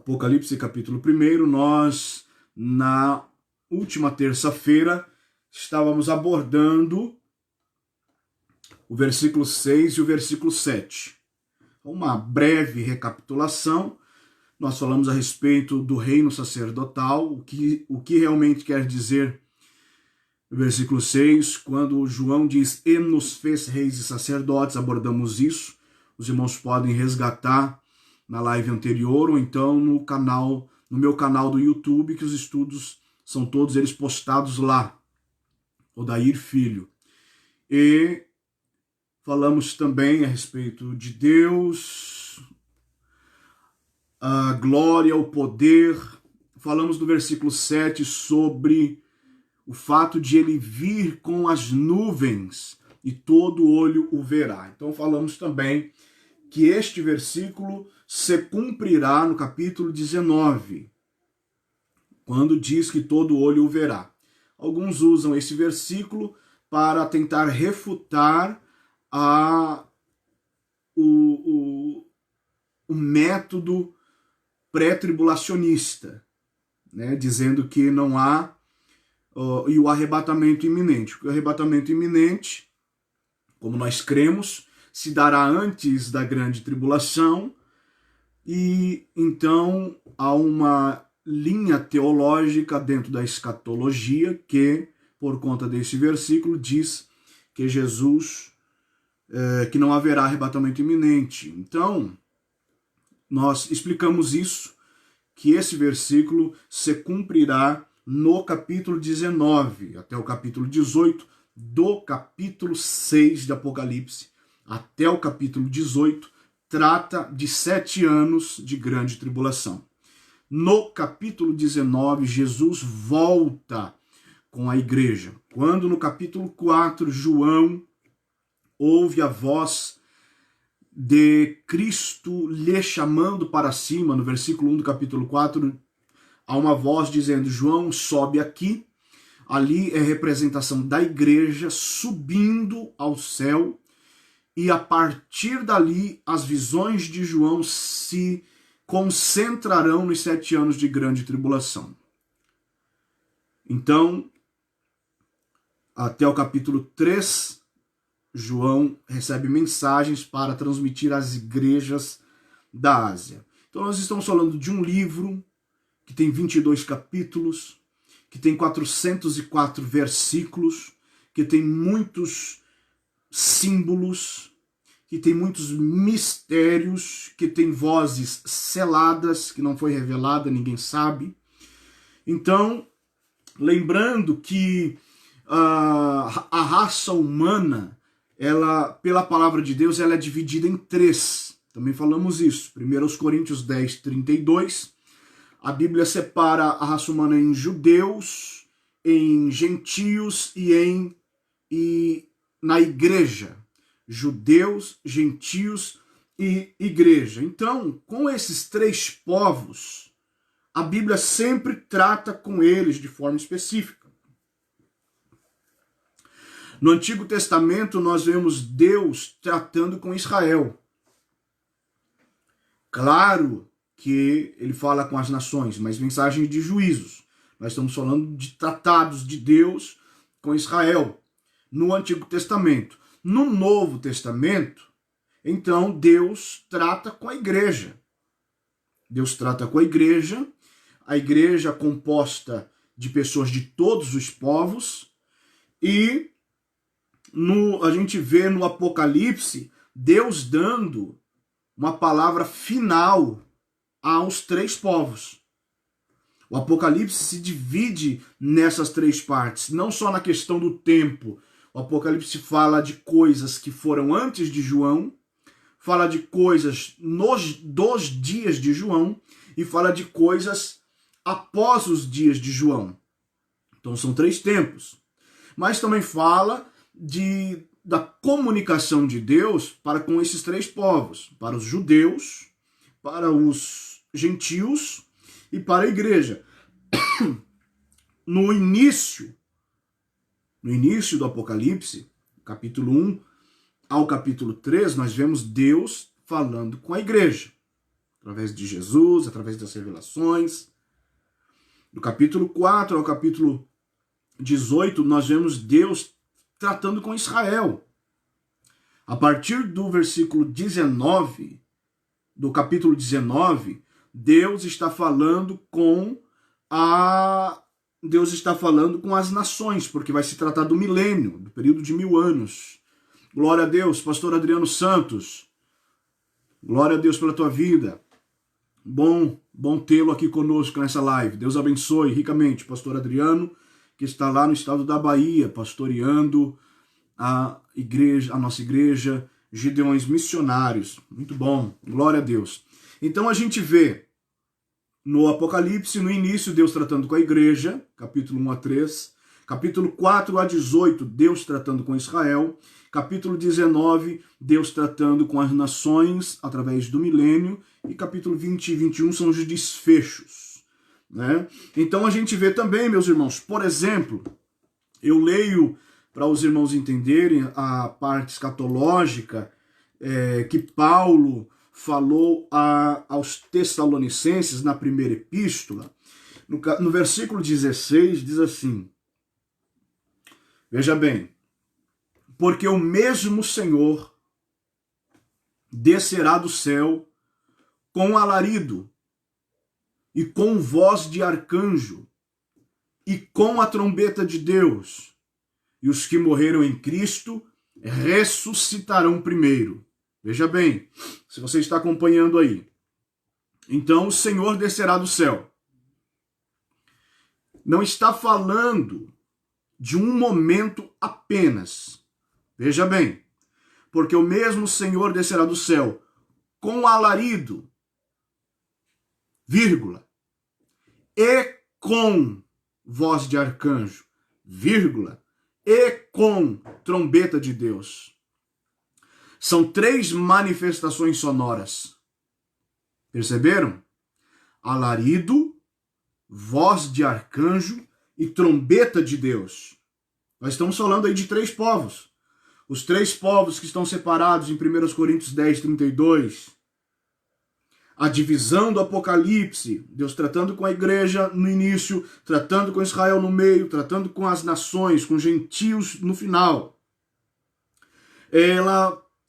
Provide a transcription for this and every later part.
Apocalipse capítulo 1, nós, na última terça-feira, estávamos abordando o versículo 6 e o versículo 7. Uma breve recapitulação, nós falamos a respeito do reino sacerdotal, o que realmente quer dizer o versículo 6, quando João diz, e nos fez reis e sacerdotes, abordamos isso. Os irmãos podem resgatar na live anterior, ou então no meu canal do YouTube, que os estudos são todos eles postados lá, Odair Filho. E falamos também a respeito de Deus, a glória, o poder. Falamos no versículo 7 sobre o fato de ele vir com as nuvens e todo olho o verá. Então falamos também que este versículo se cumprirá no capítulo 19, quando diz que todo olho o verá. Alguns usam esse versículo para tentar refutar o método pré-tribulacionista, né? Dizendo que não há e o arrebatamento iminente. O arrebatamento iminente, como nós cremos, se dará antes da grande tribulação, e então há uma linha teológica dentro da escatologia que, por conta desse versículo, diz que Jesus, que não haverá arrebatamento iminente. Então, nós explicamos isso, que esse versículo se cumprirá no capítulo 19, até o capítulo 18, do capítulo 6 de Apocalipse, até o capítulo 18, trata de 7 anos de grande tribulação. No capítulo 19, Jesus volta com a igreja. Quando no capítulo 4, João ouve a voz de Cristo lhe chamando para cima, no versículo 1 do capítulo 4, há uma voz dizendo, João, sobe aqui. Ali é representação da igreja subindo ao céu, e a partir dali as visões de João se concentrarão nos 7 anos de grande tribulação. Então, até o capítulo 3, João recebe mensagens para transmitir às igrejas da Ásia. Então nós estamos falando de um livro que tem 22 capítulos, que tem 404 versículos, que tem muitos símbolos, que tem muitos mistérios, que tem vozes seladas, que não foi revelada, ninguém sabe. Então, lembrando que a raça humana, ela, pela palavra de Deus, ela é dividida em 3. Também falamos isso. 1 Coríntios 10, 32. A Bíblia separa a raça humana em judeus, em gentios e na igreja. Judeus, gentios e igreja. Então, com esses 3 povos, a Bíblia sempre trata com eles de forma específica. No Antigo Testamento, nós vemos Deus tratando com Israel. Claro que ele fala com as nações, mas mensagens de juízos. Nós estamos falando de tratados de Deus com Israel no Antigo Testamento. No Novo Testamento, então, Deus trata com a igreja. Deus trata com a igreja composta de pessoas de todos os povos, e a gente vê no Apocalipse Deus dando uma palavra final aos 3 povos. O Apocalipse se divide nessas 3 partes, não só na questão do tempo. O Apocalipse fala de coisas que foram antes de João, fala de coisas dos dias de João e fala de coisas após os dias de João. Então são 3 tempos. Mas também fala da comunicação de Deus para com esses 3 povos, para os judeus, para os gentios e para a igreja. No início do Apocalipse, capítulo 1 ao capítulo 3, nós vemos Deus falando com a igreja. através de Jesus, através das revelações. Do capítulo 4 ao capítulo 18, nós vemos Deus tratando com Israel. A partir do versículo 19, do capítulo 19, Deus está falando com as nações, porque vai se tratar do milênio, do período de 1000 anos. Glória a Deus, pastor Adriano Santos. Glória a Deus pela tua vida. Bom tê-lo aqui conosco nessa live. Deus abençoe ricamente, pastor Adriano, que está lá no estado da Bahia, pastoreando a nossa igreja, Gideões Missionários. Muito bom, glória a Deus. Então a gente vê no Apocalipse, no início, Deus tratando com a igreja, capítulo 1 a 3, capítulo 4 a 18, Deus tratando com Israel, capítulo 19, Deus tratando com as nações através do milênio, e capítulo 20 e 21 são os desfechos, né? Então a gente vê também, meus irmãos, por exemplo, eu leio para os irmãos entenderem a parte escatológica que Paulo falou aos Tessalonicenses na primeira epístola. No versículo 16 diz assim, veja bem, porque o mesmo Senhor descerá do céu com alarido e com voz de arcanjo e com a trombeta de Deus, e os que morreram em Cristo ressuscitarão primeiro. Veja bem, se você está acompanhando aí. Então o Senhor descerá do céu. Não está falando de um momento apenas. Veja bem, porque o mesmo Senhor descerá do céu com alarido, vírgula, e com voz de arcanjo, vírgula, e com trombeta de Deus. São 3 manifestações sonoras. Perceberam? Alarido, voz de arcanjo e trombeta de Deus. Nós estamos falando aí de 3 povos. Os 3 povos que estão separados em 1 Coríntios 10, 32. A divisão do Apocalipse, Deus tratando com a igreja no início, tratando com Israel no meio, tratando com as nações, com gentios no final.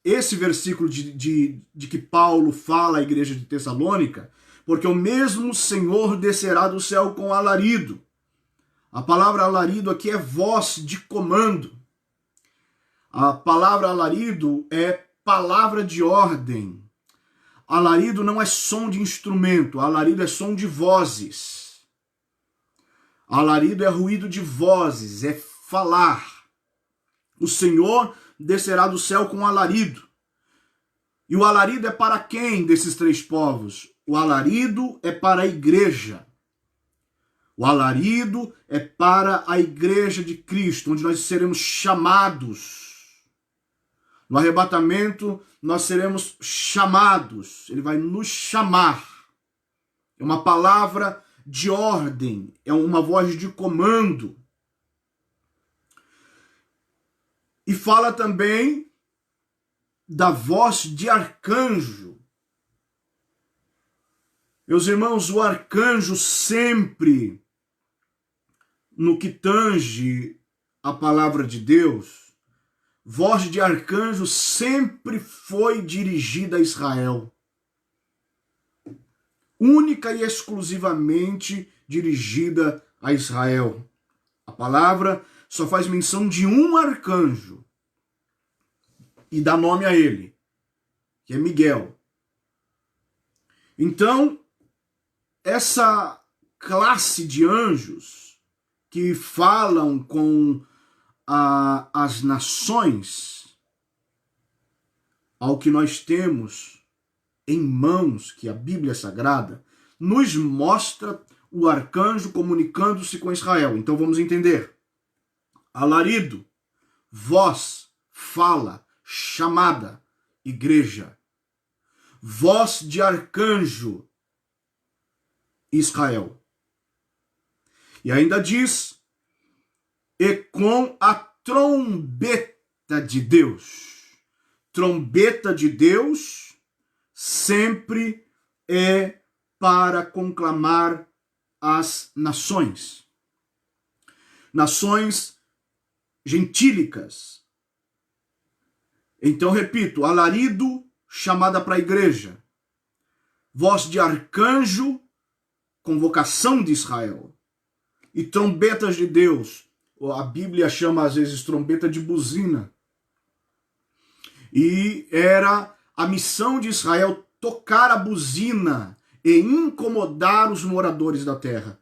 Esse versículo de que Paulo fala à igreja de Tessalônica, porque o mesmo Senhor descerá do céu com alarido. A palavra alarido aqui é voz de comando. A palavra alarido é palavra de ordem. Alarido não é som de instrumento, alarido é som de vozes. Alarido é ruído de vozes, é falar. O Senhor descerá do céu com alarido. E o alarido é para quem desses 3 povos? O alarido é para a igreja. O alarido é para a igreja de Cristo, onde nós seremos chamados. No arrebatamento, nós seremos chamados. Ele vai nos chamar. É uma palavra de ordem, é uma voz de comando. E fala também da voz de arcanjo. Meus irmãos, o arcanjo sempre, no que tange a palavra de Deus, voz de arcanjo sempre foi dirigida a Israel. Única e exclusivamente dirigida a Israel. A palavra só faz menção de um arcanjo e dá nome a ele, que é Miguel. Então, essa classe de anjos que falam com as nações, ao que nós temos em mãos, que a Bíblia Sagrada, nos mostra o arcanjo comunicando-se com Israel. Então vamos entender. Alarido, voz, fala, chamada, igreja. Voz de arcanjo, Israel. E ainda diz, e com a trombeta de Deus. Trombeta de Deus sempre é para conclamar as nações. Nações gentílicas. Então, repito, alarido, chamada para a igreja. Voz de arcanjo, convocação de Israel. E trombetas de Deus. A Bíblia chama às vezes trombeta de buzina. E era a missão de Israel tocar a buzina e incomodar os moradores da terra.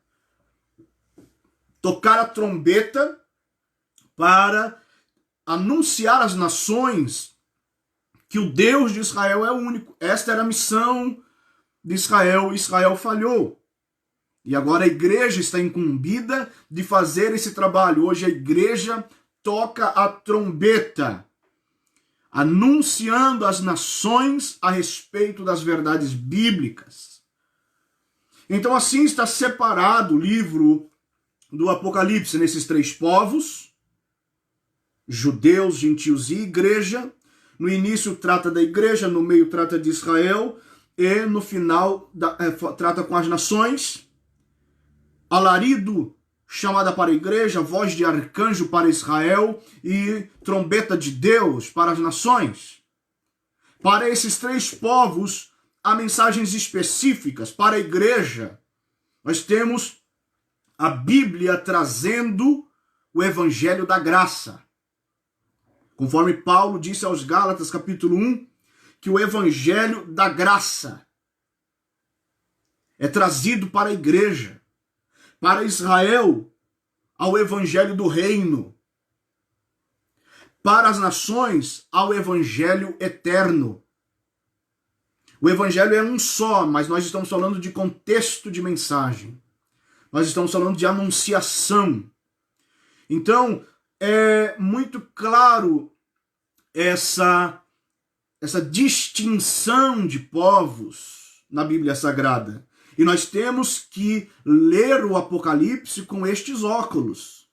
Tocar a trombeta para anunciar às nações que o Deus de Israel é único. Esta era a missão de Israel. Israel falhou. E agora a igreja está incumbida de fazer esse trabalho. Hoje a igreja toca a trombeta, anunciando às nações a respeito das verdades bíblicas. Então assim está separado o livro do Apocalipse nesses três povos, judeus, gentios e igreja. No início trata da igreja, no meio trata de Israel e no final trata com as nações. Alarido, chamada para a igreja, voz de arcanjo para Israel e trombeta de Deus para as nações. Para esses três povos, há mensagens específicas. Para a igreja, nós temos a Bíblia trazendo o evangelho da graça. Conforme Paulo disse aos Gálatas, capítulo 1, que o evangelho da graça é trazido para a igreja. Para Israel, ao evangelho do reino. Para as nações, ao evangelho eterno. O evangelho é um só, mas nós estamos falando de contexto de mensagem. Nós estamos falando de anunciação. Então, é muito claro essa distinção de povos na Bíblia Sagrada. E nós temos que ler o Apocalipse com estes óculos.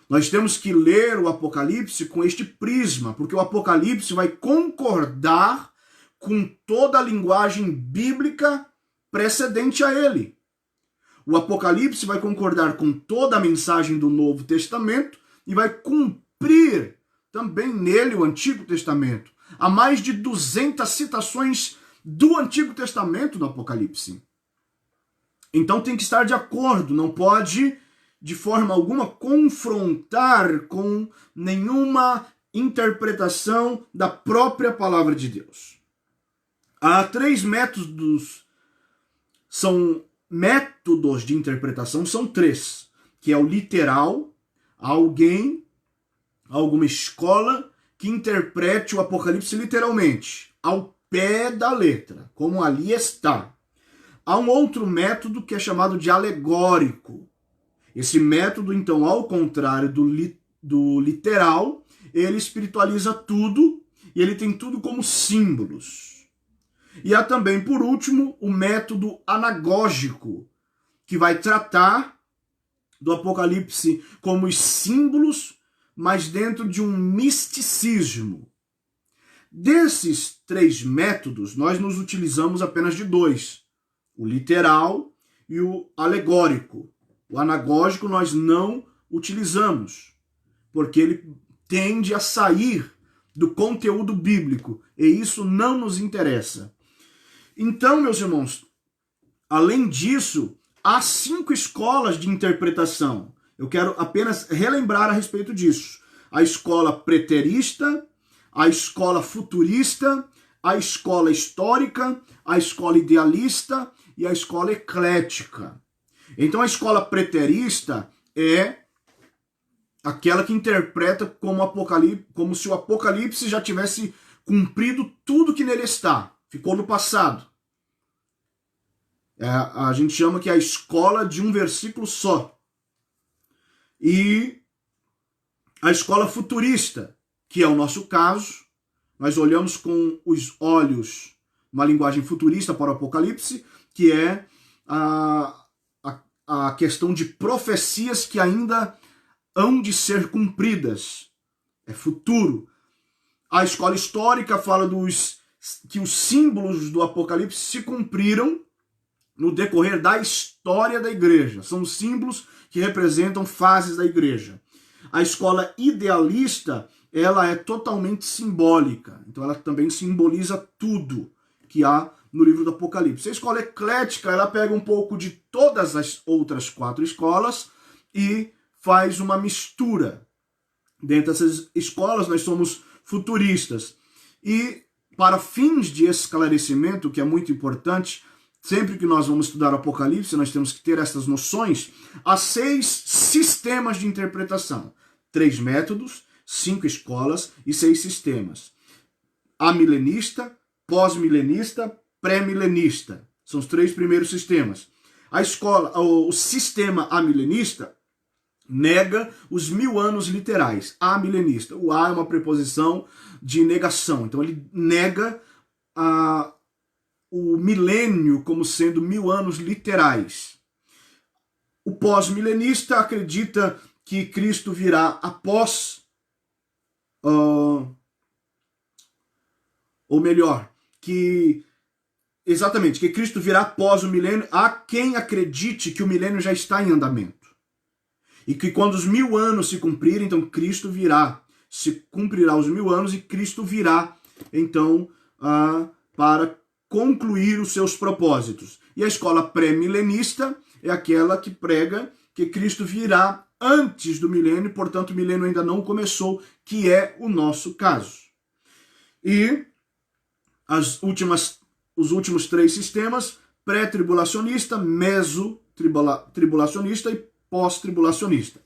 Nós temos que ler o Apocalipse com este prisma, porque o Apocalipse vai concordar com toda a linguagem bíblica precedente a ele. O Apocalipse vai concordar com toda a mensagem do Novo Testamento e vai cumprir também nele o Antigo Testamento. Há mais de 200 citações do Antigo Testamento no Apocalipse. Então tem que estar de acordo, não pode de forma alguma confrontar com nenhuma interpretação da própria palavra de Deus. Há três métodos, métodos de interpretação, são três, que é o literal, alguma escola que interprete o Apocalipse literalmente, ao pé da letra, como ali está. Há um outro método que é chamado de alegórico. Esse método, então, ao contrário do literal, ele espiritualiza tudo e ele tem tudo como símbolos. E há também, por último, o método anagógico, que vai tratar do Apocalipse como os símbolos, mas dentro de um misticismo. Desses três métodos, nós nos utilizamos apenas de dois, o literal e o alegórico. O anagógico nós não utilizamos, porque ele tende a sair do conteúdo bíblico, e isso não nos interessa. Então, meus irmãos, além disso, há 5 escolas de interpretação. Eu quero apenas relembrar a respeito disso. A escola preterista, a escola futurista, a escola histórica, a escola idealista e a escola eclética. Então a escola preterista é aquela que interpreta como se o Apocalipse já tivesse cumprido tudo que nele está. Ficou no passado. A gente chama que é a escola de um versículo só. E a escola futurista, que é o nosso caso, nós olhamos com os olhos, uma linguagem futurista para o Apocalipse, que é a questão de profecias que ainda hão de ser cumpridas. É futuro. A escola histórica fala dos que os símbolos do Apocalipse se cumpriram no decorrer da história da igreja. São símbolos que representam fases da igreja. A escola idealista, ela é totalmente simbólica. Então ela também simboliza tudo que há no livro do Apocalipse. A escola eclética, ela pega um pouco de todas as outras 4 escolas e faz uma mistura. Dentro dessas escolas, nós somos futuristas. E para fins de esclarecimento, que é muito importante, sempre que nós vamos estudar o Apocalipse, nós temos que ter essas noções. Há 6 sistemas de interpretação. 3 métodos, 5 escolas e 6 sistemas. Amilenista, pós-milenista, pré-milenista. São os 3 primeiros sistemas. O sistema amilenista nega os 1000 anos literais. Amilenista. O A é uma preposição de negação. Então ele nega o milênio como sendo 1000 anos literais. O pós-milenista acredita que Cristo virá após, ou melhor, que Cristo virá após o milênio. Há quem acredite que o milênio já está em andamento. E que quando os 1000 anos se cumprirem, então Cristo virá. Se cumprirá os 1000 anos e Cristo virá, então, para concluir os seus propósitos. E a escola pré-milenista é aquela que prega que Cristo virá antes do milênio, portanto o milênio ainda não começou, que é o nosso caso. E os últimos 3 sistemas, pré-tribulacionista, meso-tribulacionista e pós-tribulacionista.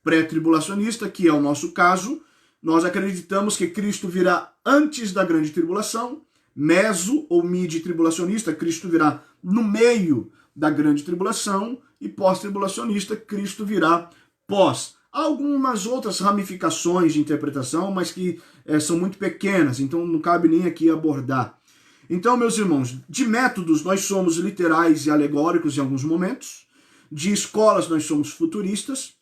Pré-tribulacionista, que é o nosso caso, nós acreditamos que Cristo virá antes da grande tribulação. Meso ou mid-tribulacionista, Cristo virá no meio da grande tribulação. E pós-tribulacionista, Cristo virá pós. Há algumas outras ramificações de interpretação, mas que são muito pequenas, então não cabe nem aqui abordar. Então, meus irmãos, de métodos nós somos literais e alegóricos em alguns momentos. De escolas nós somos futuristas.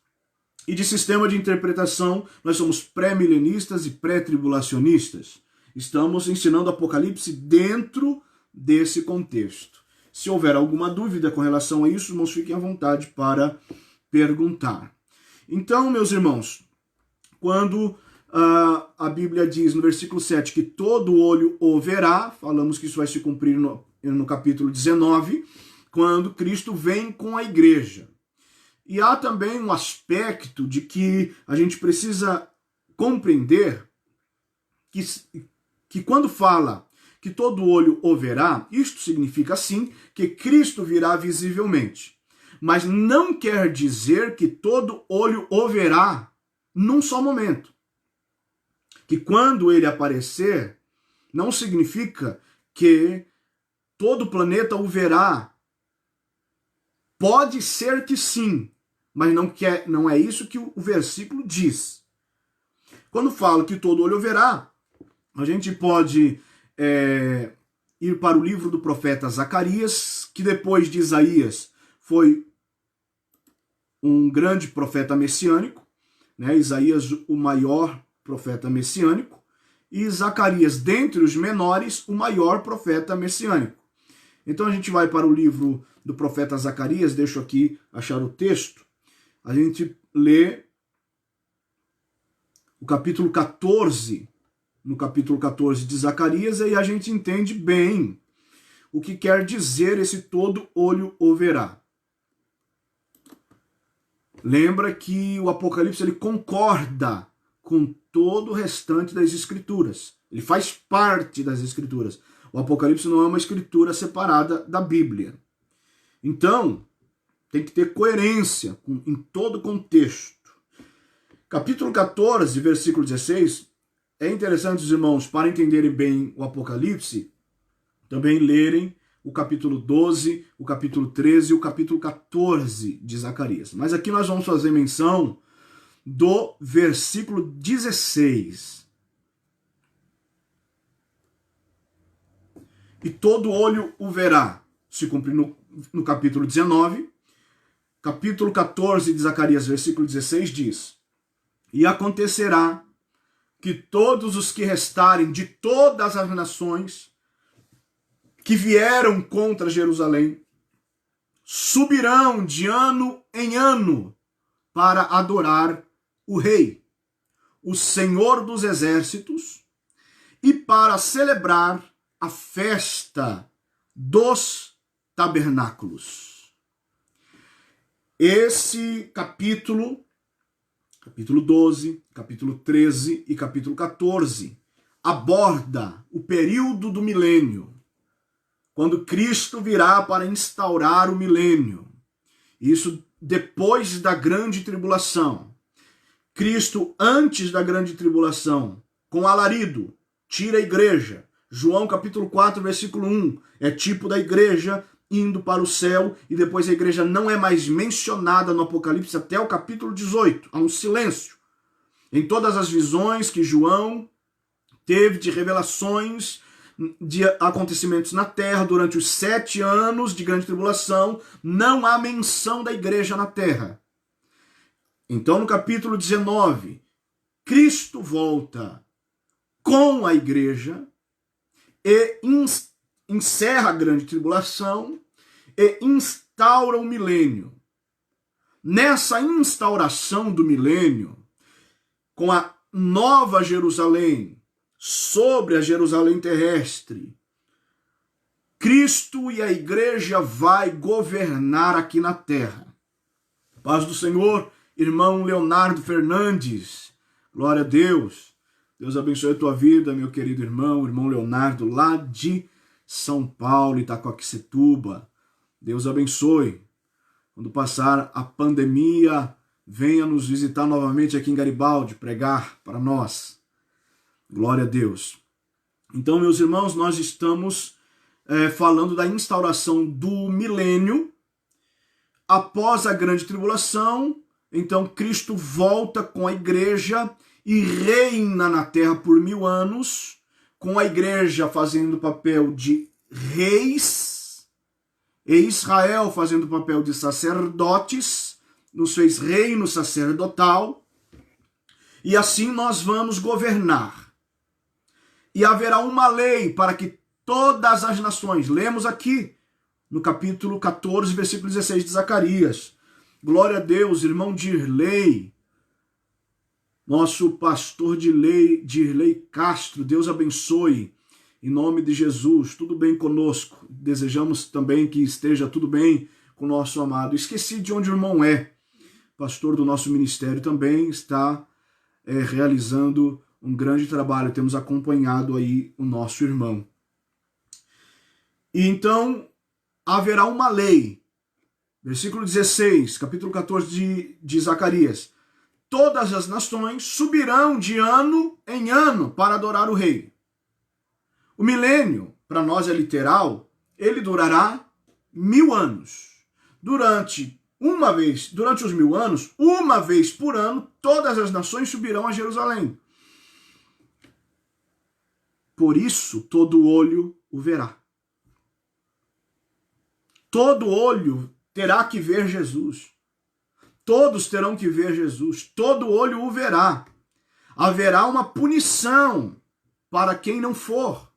E de sistema de interpretação nós somos pré-milenistas e pré-tribulacionistas. Estamos ensinando Apocalipse dentro desse contexto. Se houver alguma dúvida com relação a isso, irmãos, fiquem à vontade para perguntar. Então, meus irmãos, quando a Bíblia diz no versículo 7 que todo olho o verá, falamos que isso vai se cumprir no capítulo 19, quando Cristo vem com a igreja. E há também um aspecto de que a gente precisa compreender que quando fala que todo olho o verá, isto significa sim que Cristo virá visivelmente. Mas não quer dizer que todo olho o verá num só momento. Que quando ele aparecer, não significa que todo o planeta o verá. Pode ser que sim, mas não é isso que o versículo diz. Quando fala que todo olho o verá, a gente pode ir para o livro do profeta Zacarias, que depois de Isaías foi um grande profeta messiânico, né? Isaías, o maior profeta messiânico, e Zacarias, dentre os menores, o maior profeta messiânico. Então a gente vai para o livro do profeta Zacarias, deixo aqui achar o texto, a gente lê o capítulo 14, no capítulo 14 de Zacarias, e a gente entende bem o que quer dizer esse todo olho o verá. Lembra que o Apocalipse ele concorda com todo o restante das Escrituras. Ele faz parte das Escrituras. O Apocalipse não é uma escritura separada da Bíblia. Então, tem que ter coerência em todo o contexto. Capítulo 14, versículo 16, é interessante, os irmãos, para entenderem bem o Apocalipse, também lerem o capítulo 12, o capítulo 13 e o capítulo 14 de Zacarias. Mas aqui nós vamos fazer menção do versículo 16. E todo olho o verá, se cumpre no capítulo 19. Capítulo 14 de Zacarias, versículo 16 diz: E acontecerá que todos os que restarem de todas as nações que vieram contra Jerusalém subirão de ano em ano para adorar o Rei, o Senhor dos Exércitos, e para celebrar a festa dos tabernáculos. Esse capítulo 12, capítulo 13 e capítulo 14, aborda o período do milênio, quando Cristo virá para instaurar o milênio. Isso depois da grande tribulação. Cristo, antes da grande tribulação, com alarido, tira a igreja. João capítulo 4, versículo 1, é tipo da igreja indo para o céu, e depois a igreja não é mais mencionada no Apocalipse até o capítulo 18. Há um silêncio. Em todas as visões que João teve de revelações de acontecimentos na terra durante os 7 anos de grande tribulação, não há menção da igreja na terra. Então, no capítulo 19, Cristo volta com a igreja e encerra a grande tribulação e instaura o milênio. Nessa instauração do milênio, com a nova Jerusalém sobre a Jerusalém terrestre, Cristo e a igreja vai governar aqui na terra. Paz do Senhor, irmão Leonardo Fernandes. Glória a Deus. Deus abençoe a tua vida, meu querido irmão Leonardo, lá de São Paulo, Itacoaquecetuba. Deus abençoe. Quando passar a pandemia, venha nos visitar novamente aqui em Garibaldi, pregar para nós. Glória a Deus. Então, meus irmãos, nós estamos falando da instauração do milênio. Após a grande tribulação, então Cristo volta com a igreja e reina na terra por 1000 anos, com a igreja fazendo o papel de reis, e Israel fazendo o papel de sacerdotes, nos fez reino sacerdotal, e assim nós vamos governar. E haverá uma lei para que todas as nações, lemos aqui no capítulo 14, versículo 16 de Zacarias. Glória a Deus, irmão Dirley, nosso pastor Dirley Castro, Deus abençoe, em nome de Jesus, tudo bem conosco. Desejamos também que esteja tudo bem com o nosso amado. Esqueci de onde o irmão é. Pastor do nosso ministério também está realizando um grande trabalho. Temos acompanhado aí o nosso irmão. E então haverá uma lei. Versículo 16, capítulo 14 de Zacarias. Todas as nações subirão de ano em ano para adorar o Rei. O milênio, para nós é literal, ele durará 1000 anos. Durante os 1000 anos, uma vez por ano, todas as nações subirão a Jerusalém. Por isso, todo olho o verá. Todo olho terá que ver Jesus. Todos terão que ver Jesus. Todo olho o verá. Haverá uma punição para quem não for.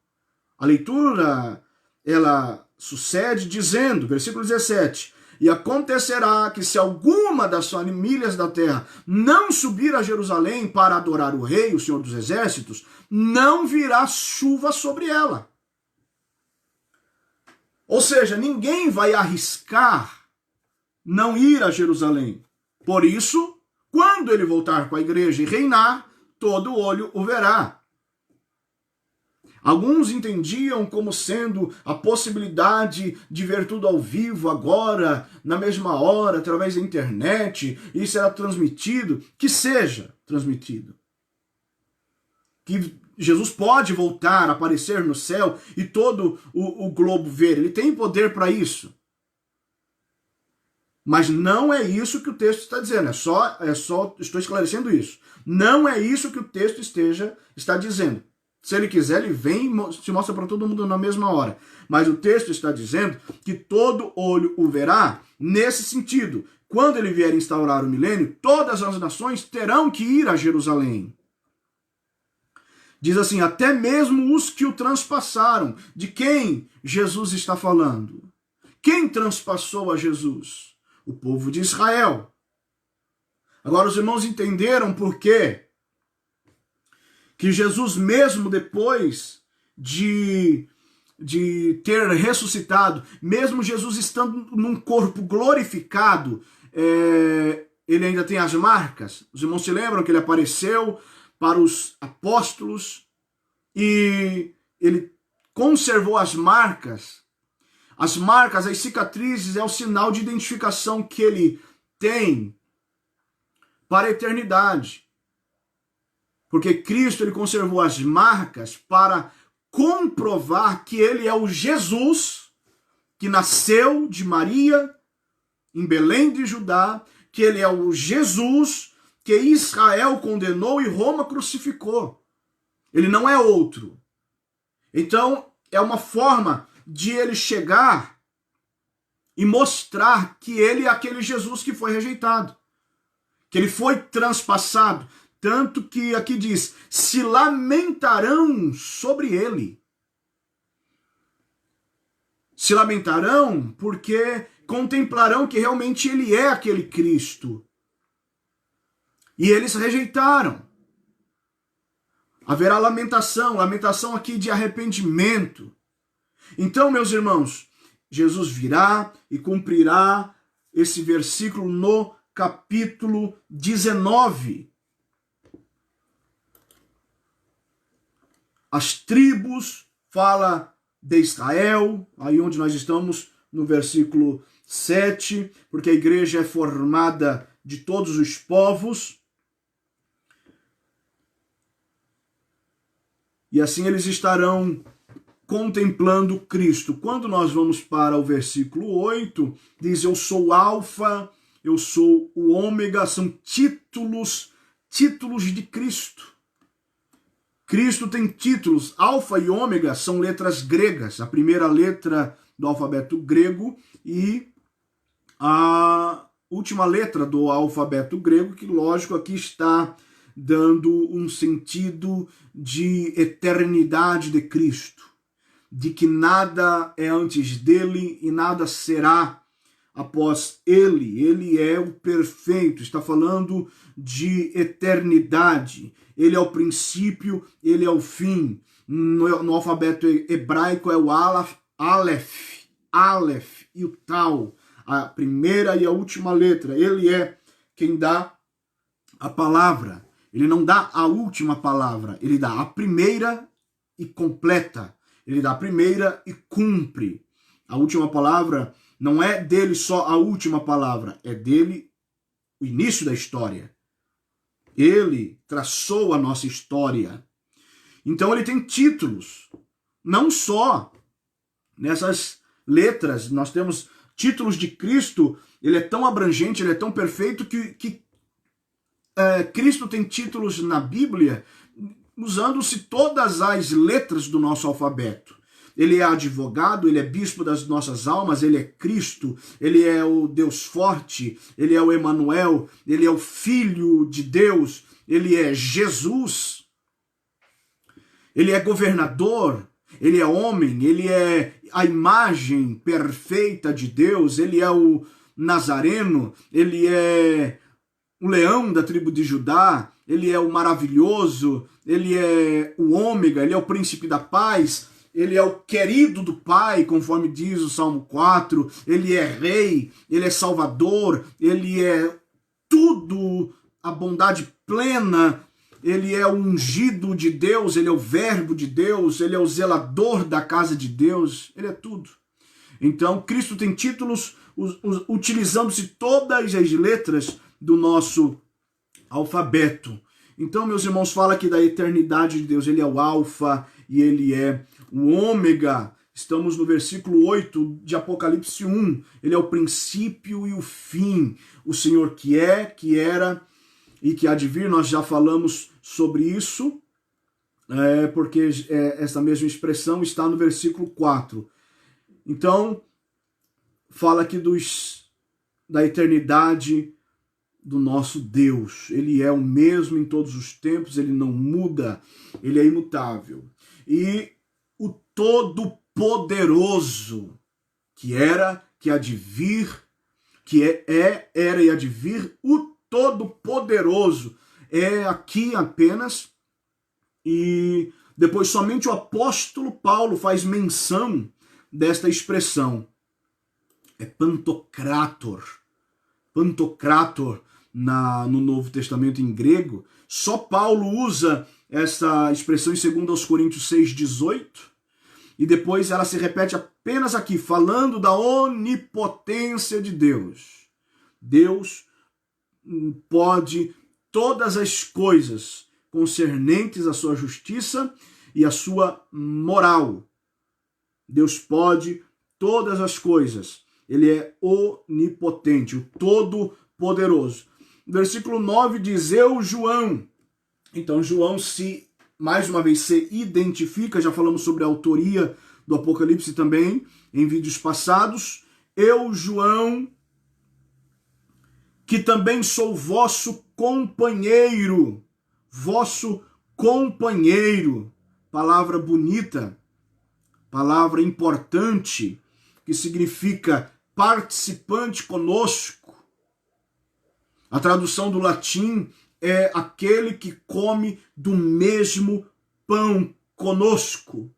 A leitura, ela sucede dizendo, versículo 17, e acontecerá que se alguma das famílias da terra não subir a Jerusalém para adorar o Rei, o Senhor dos Exércitos, não virá chuva sobre ela. Ou seja, ninguém vai arriscar não ir a Jerusalém. Por isso, quando ele voltar com a igreja e reinar, todo olho o verá. Alguns entendiam como sendo a possibilidade de ver tudo ao vivo agora, na mesma hora, através da internet, e será transmitido, que seja transmitido. Que Jesus pode voltar, aparecer no céu e todo o globo ver. Ele tem poder para isso. Mas não é isso que o texto está dizendo. Estou esclarecendo isso. Não é isso que o texto está dizendo. Se ele quiser, ele vem e se mostra para todo mundo na mesma hora. Mas o texto está dizendo que todo olho o verá nesse sentido. Quando ele vier instaurar o milênio, todas as nações terão que ir a Jerusalém. Diz assim, até mesmo os que o transpassaram. De quem Jesus está falando? Quem transpassou a Jesus? O povo de Israel. Agora os irmãos entenderam por quê? Que Jesus, mesmo depois de ter ressuscitado, mesmo Jesus estando num corpo glorificado, ele ainda tem as marcas. Os irmãos se lembram que ele apareceu para os apóstolos e ele conservou as marcas. As marcas, as cicatrizes é o sinal de identificação que ele tem para a eternidade. Porque Cristo ele conservou as marcas para comprovar que ele é o Jesus que nasceu de Maria em Belém de Judá, que ele é o Jesus que Israel condenou e Roma crucificou. Ele não é outro. Então, é uma forma de ele chegar e mostrar que ele é aquele Jesus que foi rejeitado, que ele foi transpassado, tanto que aqui diz, se lamentarão sobre ele. Se lamentarão porque contemplarão que realmente ele é aquele Cristo. E eles rejeitaram. Haverá lamentação aqui de arrependimento. Então, meus irmãos, Jesus virá e cumprirá esse versículo no capítulo 19. As tribos, fala de Israel, aí onde nós estamos, no versículo 7, porque a igreja é formada de todos os povos. E assim eles estarão contemplando Cristo. Quando nós vamos para o versículo 8, diz, eu sou o Alfa, eu sou o Ômega, são títulos de Cristo. Cristo tem títulos, Alfa e Ômega são letras gregas, a primeira letra do alfabeto grego e a última letra do alfabeto grego, que lógico aqui está dando um sentido de eternidade de Cristo, de que nada é antes dele e nada será após ele. Ele é o perfeito, está falando de eternidade. Ele é o princípio, ele é o fim. No alfabeto hebraico é o Aleph e o Tal, a primeira e a última letra. Ele é quem dá a palavra. Ele não dá a última palavra, ele dá a primeira e completa. Ele dá a primeira e cumpre. A última palavra não é dele só a última palavra, é dele o início da história. Ele traçou a nossa história. Então ele tem títulos, não só nessas letras. Nós temos títulos de Cristo, ele é tão abrangente, ele é tão perfeito que Cristo tem títulos na Bíblia usando-se todas as letras do nosso alfabeto. Ele é advogado, ele é bispo das nossas almas, ele é Cristo, ele é o Deus forte, ele é o Emanuel, ele é o Filho de Deus, ele é Jesus, ele é governador, ele é homem, ele é a imagem perfeita de Deus, ele é o Nazareno, ele é o leão da tribo de Judá, ele é o maravilhoso, ele é o ômega, ele é o príncipe da paz, ele é o querido do Pai, conforme diz o Salmo 4, ele é rei, ele é salvador, ele é tudo, a bondade plena, ele é o ungido de Deus, ele é o verbo de Deus, ele é o zelador da casa de Deus, ele é tudo. Então, Cristo tem títulos utilizando-se todas as letras do nosso alfabeto. Então, meus irmãos, fala aqui da eternidade de Deus. Ele é o Alfa e ele é o Ômega. Estamos no versículo 8 de Apocalipse 1. Ele é o princípio e o fim. O Senhor que é, que era e que há de vir. Nós já falamos sobre isso, porque essa mesma expressão está no versículo 4. Então, fala aqui da eternidade do nosso Deus. Ele é o mesmo em todos os tempos, ele não muda, ele é imutável. E o Todo-Poderoso, que era, que há de vir, era e há de vir, o Todo-Poderoso é aqui apenas, e depois somente o apóstolo Paulo faz menção desta expressão. É Pantocrator. Pantocrator no Novo Testamento em grego. Só Paulo usa essa expressão em 2 Coríntios 6,18. E depois ela se repete apenas aqui, falando da onipotência de Deus. Deus pode todas as coisas concernentes à sua justiça e à sua moral. Deus pode todas as coisas. Ele é onipotente, o Todo-Poderoso. Versículo 9 diz, eu, João. Então João mais uma vez se identifica, já falamos sobre a autoria do Apocalipse também, em vídeos passados. Eu, João, que também sou vosso companheiro. Vosso companheiro. Palavra bonita, palavra importante, que significa participante conosco. A tradução do latim é aquele que come do mesmo pão conosco.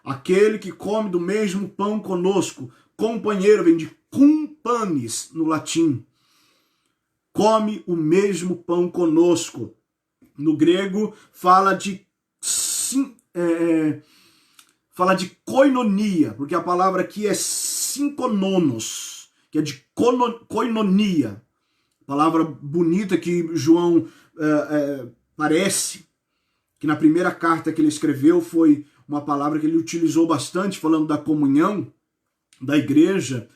Aquele que come do mesmo pão conosco. Companheiro vem de cumpanis no latim. Come o mesmo pão conosco. No grego fala de koinonia, porque a palavra aqui é synkononos, que é de koinonia. Palavra bonita que João parece que na primeira carta que ele escreveu foi uma palavra que ele utilizou bastante, falando da comunhão da igreja.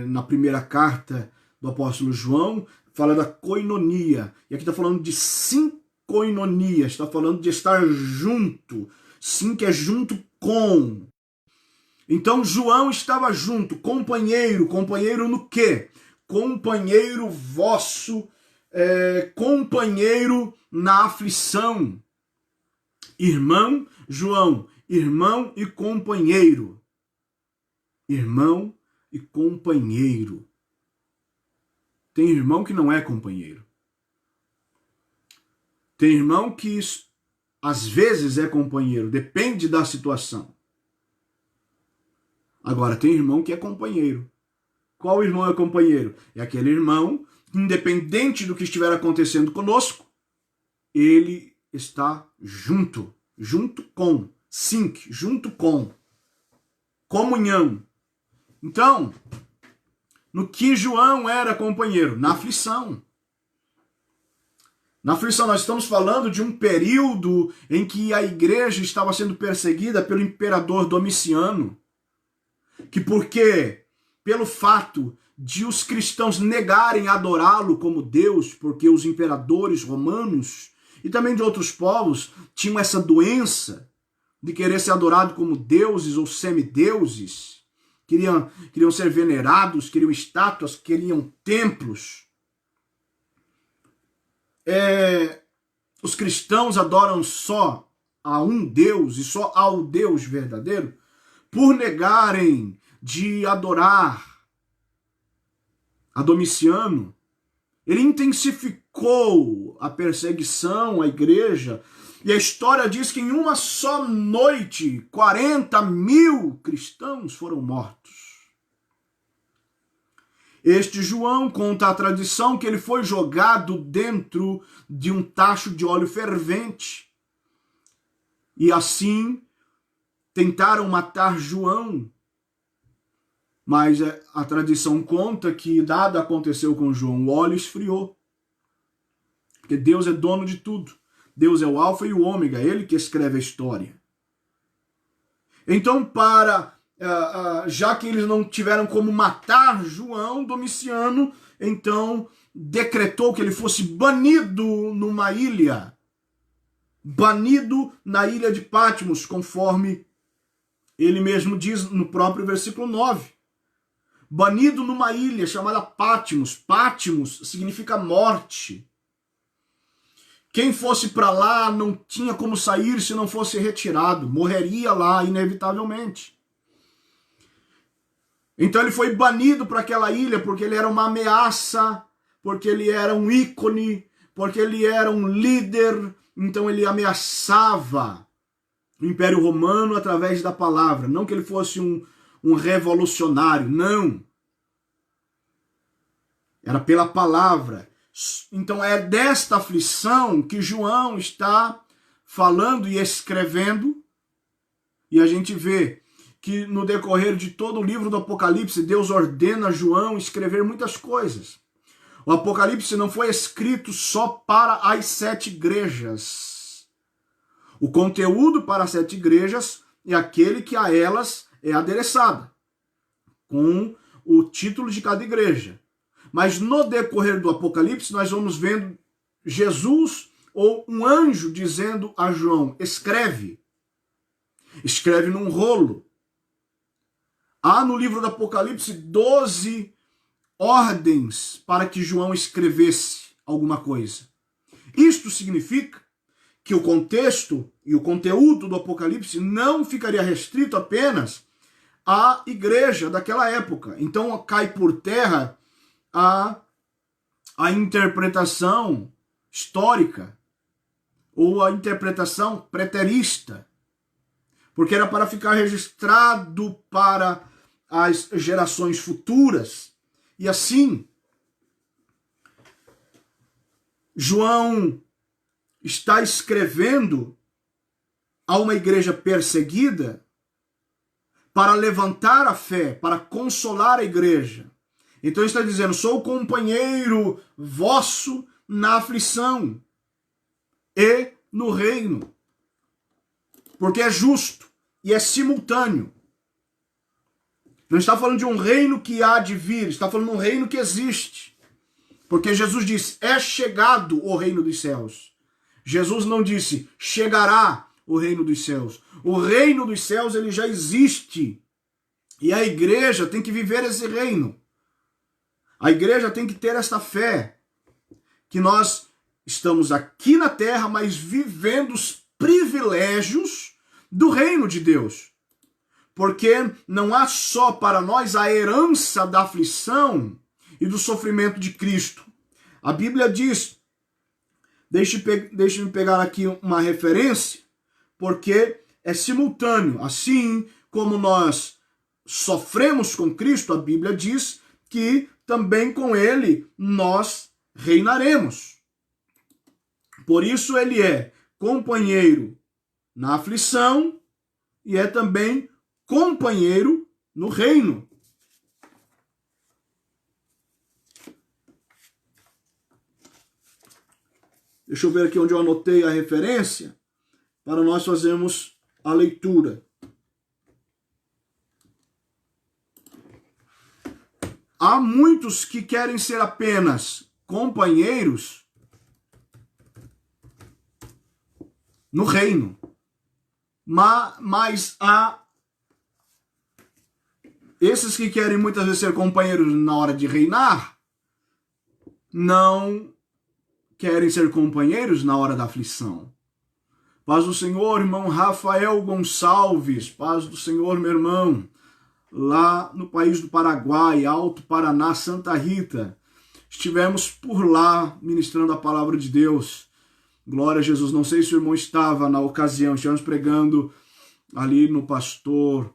Na primeira carta do apóstolo João, fala da koinonia. E aqui está falando de synkoinonia, está falando de estar junto. Sim, que é junto com. Então João estava junto, companheiro. Companheiro no quê? Companheiro vosso, companheiro na aflição. Irmão, João, irmão e companheiro. Irmão e companheiro. Tem irmão que não é companheiro. Tem irmão que às vezes é companheiro, depende da situação. Agora, tem irmão que é companheiro. Qual irmão é companheiro? É aquele irmão, independente do que estiver acontecendo conosco, ele está junto com, sync, junto com, comunhão. Então, no que João era companheiro? Na aflição. Na aflição, nós estamos falando de um período em que a igreja estava sendo perseguida pelo imperador Domiciano. Que pelo fato de os cristãos negarem adorá-lo como Deus, porque os imperadores romanos e também de outros povos tinham essa doença de querer ser adorado como deuses ou semideuses, queriam ser venerados, queriam estátuas, queriam templos. Os cristãos adoram só a um Deus e só ao Deus verdadeiro, por negarem de adorar a Domiciano. Ele intensificou a perseguição à igreja, e a história diz que em uma só noite 40.000 cristãos foram mortos. Este João conta a tradição que ele foi jogado dentro de um tacho de óleo fervente. E assim tentaram matar João. Mas a tradição conta que nada aconteceu com João. O óleo esfriou. Porque Deus é dono de tudo. Deus é o alfa e o ômega. É ele que escreve a história. Então, já que eles não tiveram como matar João, Domiciano, então decretou que ele fosse banido numa ilha. Banido na ilha de Patmos, conforme ele mesmo diz no próprio versículo 9. banido numa ilha chamada Patmos. Patmos significa morte. Quem fosse para lá não tinha como sair se não fosse retirado, morreria lá inevitavelmente. Então ele foi banido para aquela ilha porque ele era uma ameaça, porque ele era um ícone, porque ele era um líder, então ele ameaçava o Império Romano através da palavra. Não que ele fosse um revolucionário, não. Era pela palavra. Então é desta aflição que João está falando e escrevendo, e a gente vê que no decorrer de todo o livro do Apocalipse, Deus ordena a João escrever muitas coisas. O Apocalipse não foi escrito só para as 7 igrejas. O conteúdo para as 7 igrejas é aquele que a elas é adereçado, com o título de cada igreja. Mas no decorrer do Apocalipse, nós vamos vendo Jesus ou um anjo dizendo a João, escreve. Escreve num rolo. Há no livro do Apocalipse 12 ordens para que João escrevesse alguma coisa. Isto significa que o contexto e o conteúdo do Apocalipse não ficaria restrito apenas à igreja daquela época. Então cai por terra a interpretação histórica ou a interpretação preterista, porque era para ficar registrado para as gerações futuras. E assim, João está escrevendo a uma igreja perseguida para levantar a fé, para consolar a igreja. Então ele está dizendo, sou companheiro vosso na aflição e no reino. Porque é justo e é simultâneo. Não está falando de um reino que há de vir, está falando de um reino que existe. Porque Jesus disse, é chegado o reino dos céus. Jesus não disse, chegará o reino dos céus. O reino dos céus ele já existe. E a igreja tem que viver esse reino. A igreja tem que ter esta fé, que nós estamos aqui na terra, mas vivendo os privilégios do reino de Deus. Porque não há só para nós a herança da aflição e do sofrimento de Cristo. A Bíblia diz, deixe-me pegar aqui uma referência, porque é simultâneo. Assim como nós sofremos com Cristo, a Bíblia diz que também com ele nós reinaremos. Por isso ele é companheiro na aflição e é também companheiro no reino. Deixa eu ver aqui onde eu anotei a referência para nós fazermos a leitura. Há muitos que querem ser apenas companheiros no reino, mas há esses que querem muitas vezes ser companheiros na hora de reinar, não querem ser companheiros na hora da aflição. Paz do Senhor, irmão Rafael Gonçalves, paz do Senhor, meu irmão, lá no país do Paraguai, Alto Paraná, Santa Rita. Estivemos por lá ministrando a palavra de Deus. Glória a Jesus. Não sei se o irmão estava na ocasião, estivemos pregando ali no pastor,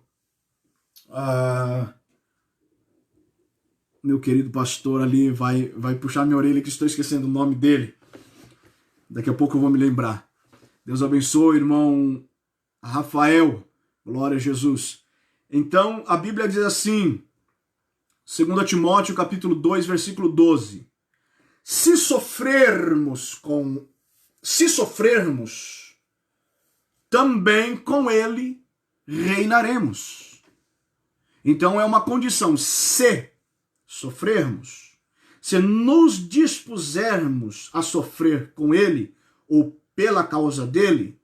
meu querido pastor ali, vai puxar minha orelha que estou esquecendo o nome dele. Daqui a pouco eu vou me lembrar. Deus abençoe, irmão Rafael. Glória a Jesus. Então, a Bíblia diz assim, 2 Timóteo capítulo 2, versículo 12. Se sofrermos, também com ele reinaremos. Então é uma condição, se sofrermos, se nos dispusermos a sofrer com ele, ou pela causa dele,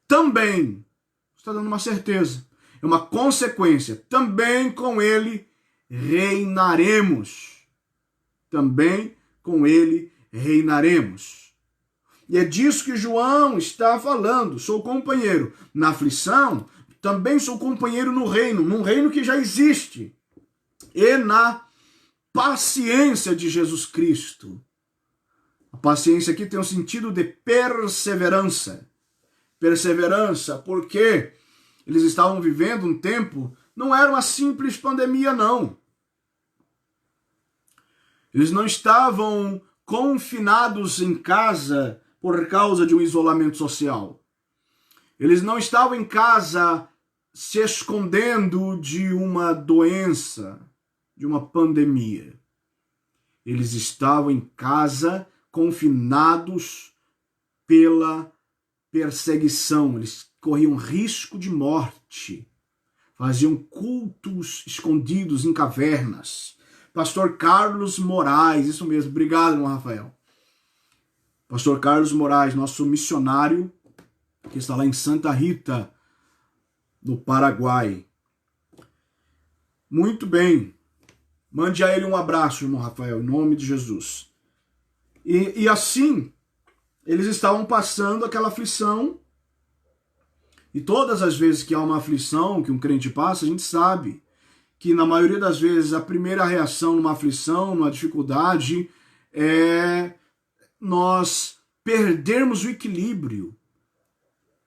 também, está dando uma certeza, é uma consequência, também com ele reinaremos. Também com ele reinaremos. E é disso que João está falando. Sou companheiro na aflição, também sou companheiro no reino, num reino que já existe. E na paciência de Jesus Cristo. A paciência aqui tem o sentido de perseverança. Perseverança, porque eles estavam vivendo um tempo, não era uma simples pandemia, não. Eles não estavam confinados em casa por causa de um isolamento social. Eles não estavam em casa se escondendo de uma doença, de uma pandemia. Eles estavam em casa confinados pela perseguição. Eles corriam risco de morte. Faziam cultos escondidos em cavernas. Pastor Carlos Moraes, isso mesmo, obrigado, irmão Rafael. Pastor Carlos Moraes, nosso missionário, que está lá em Santa Rita, no Paraguai. Muito bem. Mande a ele um abraço, irmão Rafael, em nome de Jesus. E assim, eles estavam passando aquela aflição. E todas as vezes que há uma aflição, que um crente passa, a gente sabe que na maioria das vezes a primeira reação numa aflição, numa dificuldade, é nós perdermos o equilíbrio,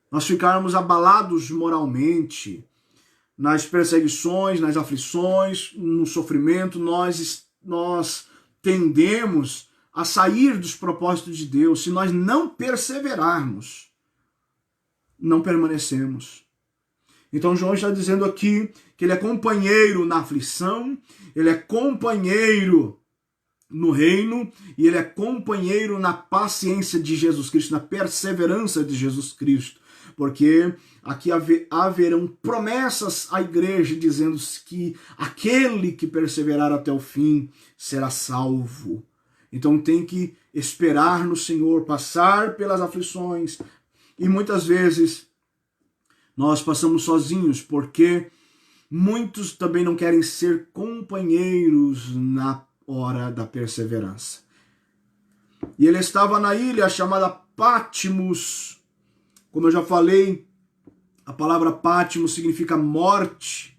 nós ficarmos abalados moralmente, nas perseguições, nas aflições, no sofrimento, nós tendemos a sair dos propósitos de Deus. Se nós não perseverarmos, não permanecemos. Então João está dizendo aqui que ele é companheiro na aflição, ele é companheiro no reino e ele é companheiro na paciência de Jesus Cristo, na perseverança de Jesus Cristo. Porque aqui haverão promessas à igreja dizendo que aquele que perseverar até o fim será salvo. Então tem que esperar no Senhor, passar pelas aflições. E muitas vezes nós passamos sozinhos porque muitos também não querem ser companheiros na hora da perseverança. E ele estava na ilha chamada Patmos. Como eu já falei, a palavra Patmos significa morte.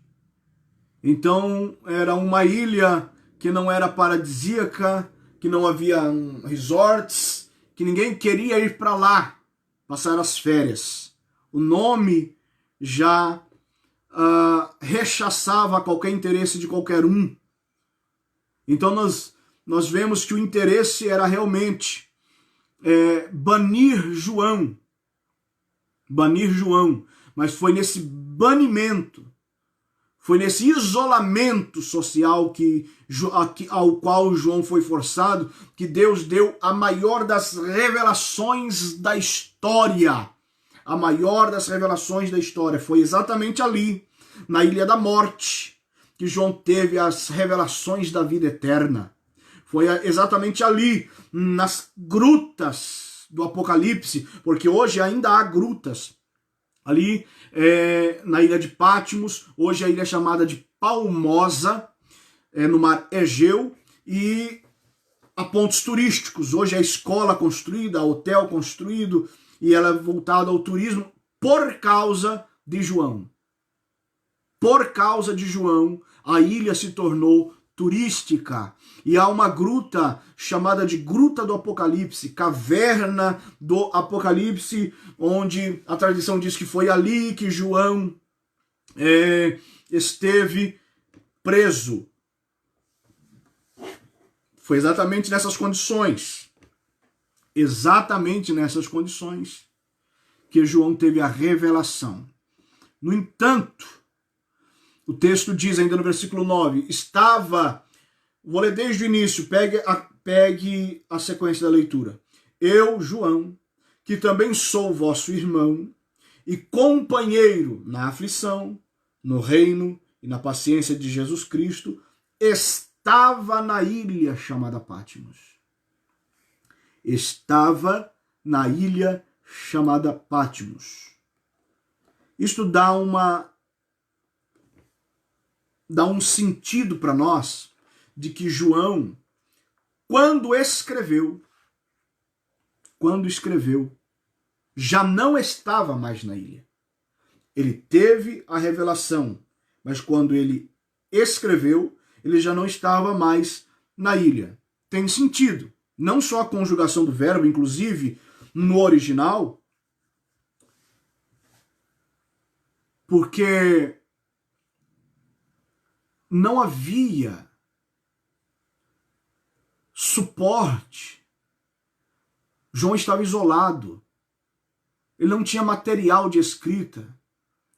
Então era uma ilha que não era paradisíaca, que não havia resorts, que ninguém queria ir para lá passar as férias. O nome já rechaçava qualquer interesse de qualquer um. Então nós vemos que o interesse era realmente banir João. Banir João. Mas foi nesse banimento, foi nesse isolamento social ao qual João foi forçado, que Deus deu a maior das revelações da história. A maior das revelações da história. Foi exatamente ali, na Ilha da Morte, que João teve as revelações da vida eterna. Foi exatamente ali, nas grutas do Apocalipse, porque hoje ainda há grutas. Ali na ilha de Patmos, hoje a ilha é chamada de Palmosa, no mar Egeu, e há pontos turísticos. Hoje a escola construída, hotel construído, e ela é voltada ao turismo por causa de João. Por causa de João, a ilha se tornou turística. E há uma gruta chamada de Gruta do Apocalipse, Caverna do Apocalipse, onde a tradição diz que foi ali que João esteve preso. Foi exatamente nessas condições. Exatamente nessas condições que João teve a revelação. No entanto, o texto diz ainda no versículo 9, vou ler desde o início, pegue a sequência da leitura. Eu, João, que também sou vosso irmão e companheiro na aflição, no reino e na paciência de Jesus Cristo, estava na ilha chamada Patmos. Estava na ilha chamada Patmos. Isto dá uma dá um sentido para nós de que João, quando escreveu, já não estava mais na ilha. Ele teve a revelação, mas quando ele escreveu, ele já não estava mais na ilha. Tem sentido. Não só a conjugação do verbo, inclusive no original, porque não havia suporte. João estava isolado. Ele não tinha material de escrita.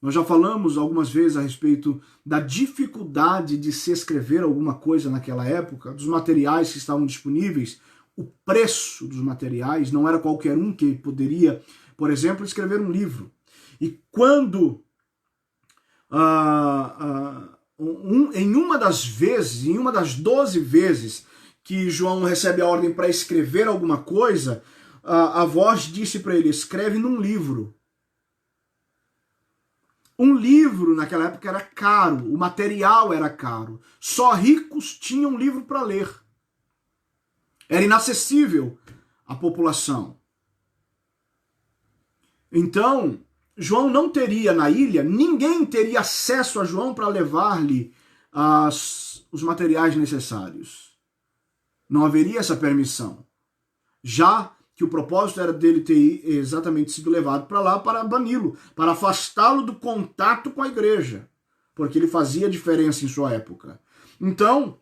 Nós já falamos algumas vezes a respeito da dificuldade de se escrever alguma coisa naquela época, dos materiais que estavam disponíveis, o preço dos materiais, não era qualquer um que poderia, por exemplo, escrever um livro. E quando, em uma das 12 vezes que João recebe a ordem para escrever alguma coisa, a voz disse para ele, escreve num livro. Um livro naquela época era caro, o material era caro. Só ricos tinham livro para ler. Era inacessível à população. Então, João não teria na ilha, ninguém teria acesso a João para levar-lhe os materiais necessários. Não haveria essa permissão. Já que o propósito era dele ter exatamente sido levado para lá para bani-lo, para afastá-lo do contato com a igreja, porque ele fazia diferença em sua época. Então,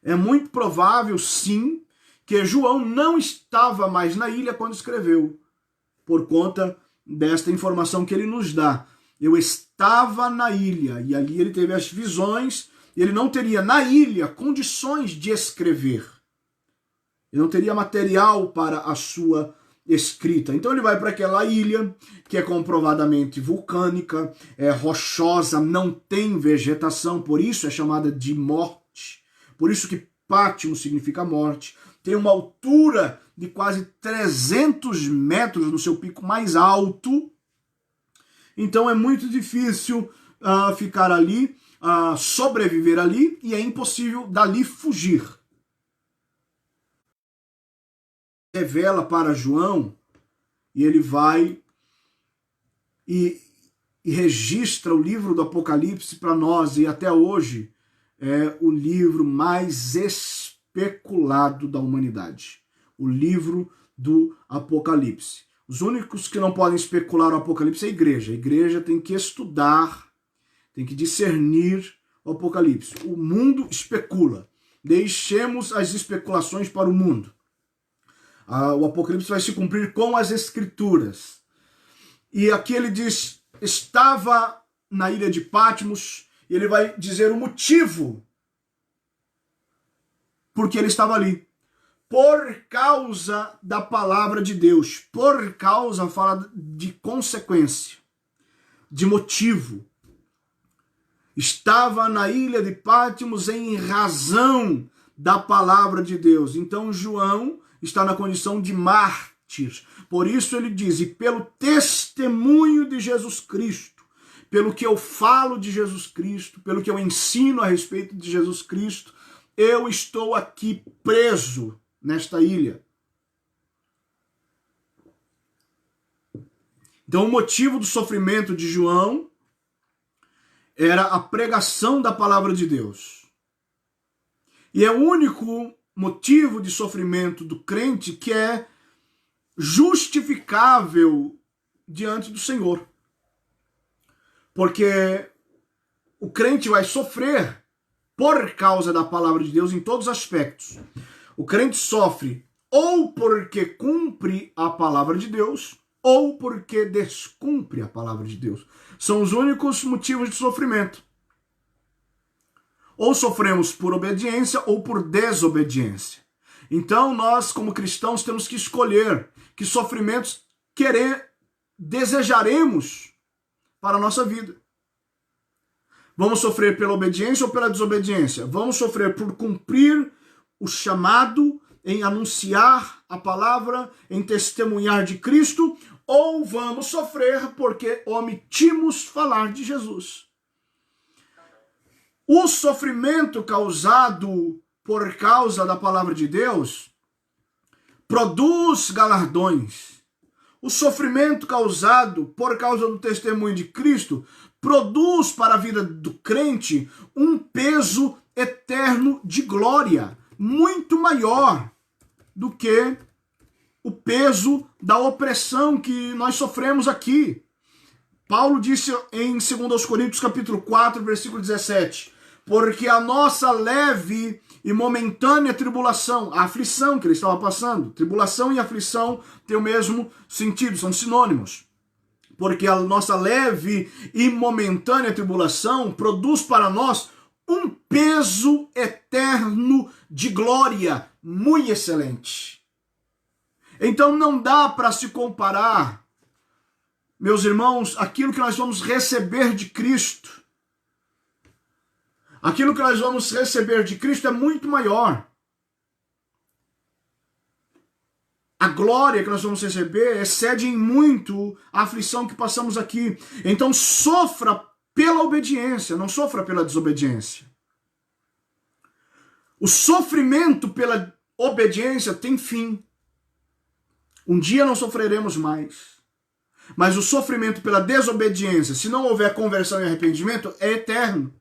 é muito provável, sim, que João não estava mais na ilha quando escreveu, por conta desta informação que ele nos dá. Eu estava na ilha, e ali ele teve as visões, e ele não teria na ilha condições de escrever. Ele não teria material para a sua escrita. Então ele vai para aquela ilha, que é comprovadamente vulcânica, é rochosa, não tem vegetação, por isso é chamada de morte. Por isso que Pátimo significa morte. Tem uma altura de quase 300 metros no seu pico mais alto. Então é muito difícil ficar ali, sobreviver ali, e é impossível dali fugir. Revela para João, e ele vai e registra o livro do Apocalipse para nós, e até hoje é o livro mais especulado da humanidade. O livro do Apocalipse. Os únicos que não podem especular o Apocalipse é a igreja. A igreja tem que estudar, tem que discernir o Apocalipse. O mundo especula. Deixemos as especulações para o mundo. O Apocalipse vai se cumprir com as Escrituras. E aqui ele diz, estava na ilha de Patmos, e ele vai dizer o motivo porque ele estava ali. Por causa da palavra de Deus. Por causa fala de consequência, de motivo. Estava na ilha de Patmos em razão da palavra de Deus. Então João está na condição de mártir. Por isso ele diz, e pelo testemunho de Jesus Cristo, pelo que eu falo de Jesus Cristo, pelo que eu ensino a respeito de Jesus Cristo, eu estou aqui preso nesta ilha. Então o motivo do sofrimento de João era a pregação da palavra de Deus. E é o único motivo de sofrimento do crente que é justificável diante do Senhor. Porque o crente vai sofrer por causa da palavra de Deus em todos os aspectos. O crente sofre ou porque cumpre a palavra de Deus, ou porque descumpre a palavra de Deus. São os únicos motivos de sofrimento. Ou sofremos por obediência ou por desobediência. Então nós, como cristãos, temos que escolher que sofrimentos desejaremos para a nossa vida. Vamos sofrer pela obediência ou pela desobediência? Vamos sofrer por cumprir o chamado em anunciar a palavra, em testemunhar de Cristo, ou vamos sofrer porque omitimos falar de Jesus? O sofrimento causado por causa da palavra de Deus produz galardões. O sofrimento causado por causa do testemunho de Cristo produz para a vida do crente um peso eterno de glória, muito maior do que o peso da opressão que nós sofremos aqui. Paulo disse em 2 Coríntios capítulo 4, versículo 17, porque a nossa leve e momentânea tribulação, a aflição que ele estava passando, tribulação e aflição têm o mesmo sentido, são sinônimos. Porque a nossa leve e momentânea tribulação produz para nós um peso eterno de glória muito excelente. Então não dá para se comparar, meus irmãos, aquilo que nós vamos receber de Cristo. Aquilo que nós vamos receber de Cristo é muito maior. A glória que nós vamos receber excede em muito a aflição que passamos aqui. Então sofra pela obediência, não sofra pela desobediência. O sofrimento pela obediência tem fim. Um dia não sofreremos mais. Mas o sofrimento pela desobediência, se não houver conversão e arrependimento, é eterno.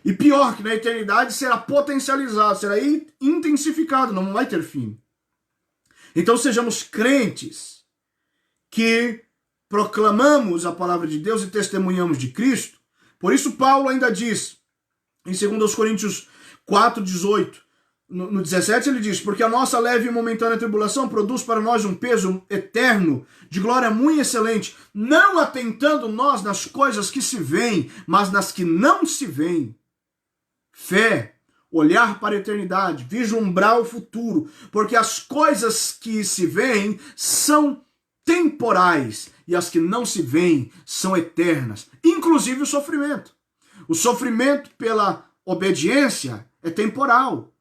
E pior, que na eternidade será potencializado, será intensificado, não vai ter fim. Então sejamos crentes que proclamamos a palavra de Deus e testemunhamos de Cristo. Por isso Paulo ainda diz, em 2 Coríntios 4, 18, no 17 ele diz, porque a nossa leve e momentânea tribulação produz para nós um peso eterno de glória muito excelente, não atentando nós nas coisas que se veem, mas nas que não se veem. Fé, olhar para a eternidade, vislumbrar o futuro, porque as coisas que se veem são temporais e as que não se veem são eternas, inclusive o sofrimento. O sofrimento pela obediência é temporal.